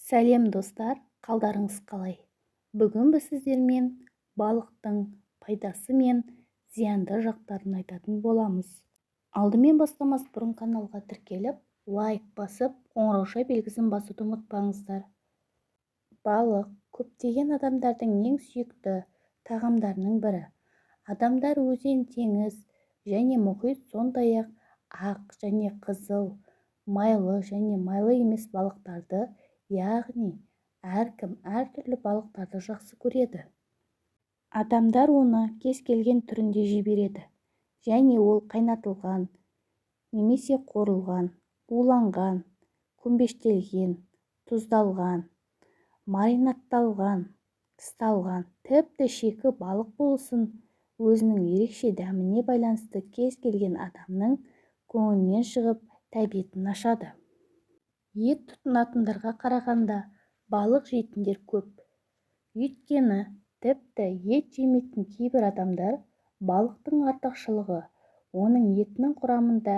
Сәлем достар, қалдарыңыз қалай? Бүгін біз сіздермен балықтың пайдасы мен зиянды жақтарын айтатын боламыз. Алдымен бастамас бұрын каналға тіркеліп, лайк басып, қоңырауша белгісін басуды ұмытпаңыздар. Балық көптеген адамдардың ең сүйікті тағамдарының бірі. Адамдар өзен, теңіз және мұхит, сондай-ақ ақ және қызыл, майлы және майлы емес балықтарды, яғни әркім әртүрлі балықтарды жақсы көреді. Адамдар оны кез келген түрінде жей береді, және ол қайнатылған, немесе қуырылған, уланған, көмбештелген, тұздалған, маринадталған, ысталған, тіпті шикі балық болсын, өзінің ерекше дәміне байланысты кез келген адамның көңілінен шығып, тәбетін ашады. Ет тұтынатындарға қарағанда балық жейтіндер көп. Өйткені тіпті ет жемейтін кейбір адамдар балықтың артықшылығы оның етінің құрамында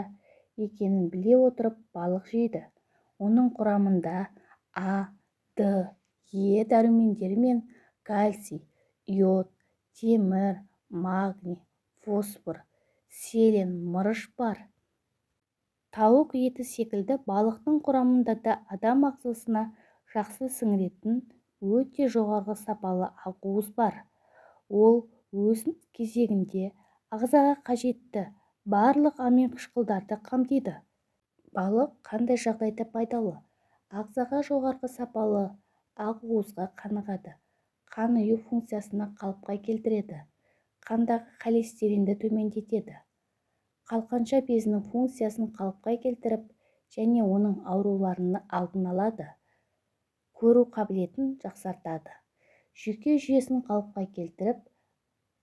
екенін біле отырып балық жейді. Оның құрамында А, Д, Е дәрумендері мен кальций, йод, темір, магний, фосфор, селен, мырыш бар. Тауық еті секілді балықтың құрамында да адам ағзасына жақсы сіңіретін өте жоғарғы сапалы ақуыз бар. Ол өз кезегінде ағзаға қажетті барлық аминқышқылдарды қамтиды. Балық қандай жағдайда пайдалы? Ағзаға жоғарғы сапалы ақуызға қанығады, қан ұю функциясына қалыпқа келтіреді, қандағы холестеринді төмендетеді, қалқанша безінің функциясын қалыпқа келтіріп және оның ауруларының алдын алады, көру қабілетін жақсартады, жүйке жүйесін қалыпқа келтіріп,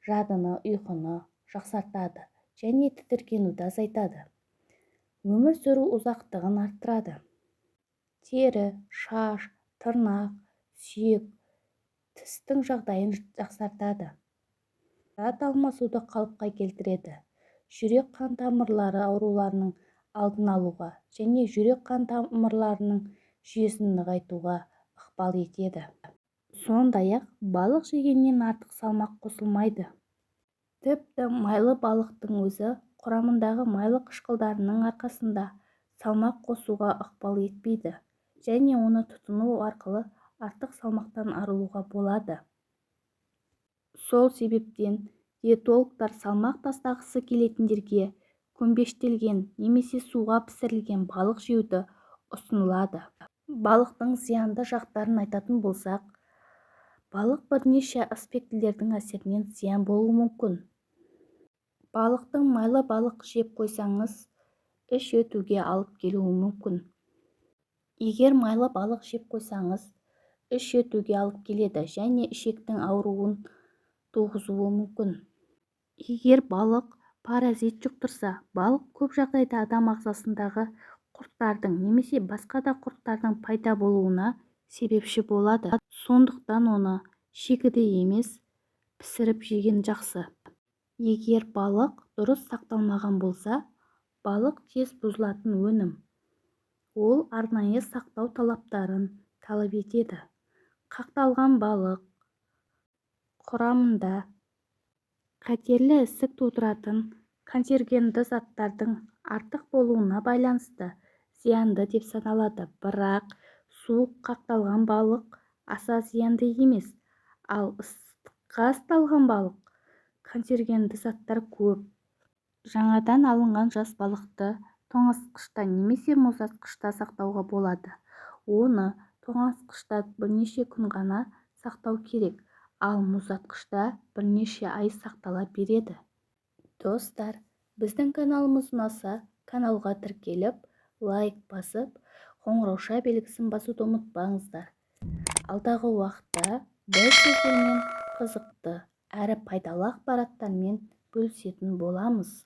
жадыны, ұйқыны жақсартады және тітіркенуді азайтады, өмір сүру ұзақтығын арттырады, тері, шаш, тырнақ, сүйек, тістің жағдайын жақсартады, зат алмасуды қалыпқа келтіреді, жүрек қан тамырлары ауруларының алдын алуға және жүрек қан тамырларының жүйесін нығайтуға ықпал етеді. Сондай-ақ балық жегеннен артық салмақ қосылмайды. Тіпті майлы балықтың өзі құрамындағы майлы қышқылдарының арқасында салмақ қосуға ықпал етпейді және оны тұтыну арқылы артық салмақтан арылуға болады. Сол себептен диетологтар салмақ тастағысы келетіндерге көмбештелген немесе суға пісірілген балық жеуді ұсынылады. Балықтың зиянды жақтарын айтатын болсақ, балық бірнеше аспектілердің әсерінен зиян болуы мүмкін. Балықтың майлы балық жеп қойсаңыз, іш өтуге алып келуі мүмкін. Егер майлы балық жеп қойсаңыз, іш өтуге алып келеді және ішектің ауруын туғызуы мүмкін. Егер балық паразит жұқтырса, балық көп жағдайда адам ағзасындағы құрттардың немесе басқа да құрттардың пайда болуына себепші болады. Сондықтан оны шикіде емес, пісіріп жеген жақсы. Егер балық дұрыс сақталмаған болса, балық тез бұзылатын өнім. Ол арнайы сақтау талаптарын талап етеді. Қақталған балық құрамында қатерлі ісік тудыратын канцерогенді заттардың артық болуына байланысты зиянды деп саналады, бірақ суық қақталған балық аса зиянды емес, ал ыстыққа ысталған балық канцерогенді заттар көп. Жаңадан алынған жас балықты тоңазытқышта немесе мұздатқышта сақтауға болады. Оны тоңазытқышта бірнеше күн ғана сақтау керек, ал мұздатқышта бірнеше ай сақтала береді. Достар, біздің каналымыз ұнаса, каналға тіркеліп, лайк басып, қоңырауша белгісін басуды ұмытпаңыздар. Алдағы уақытта біз сіздермен қызықты әрі пайдалы ақпараттармен бөлісетін боламыз.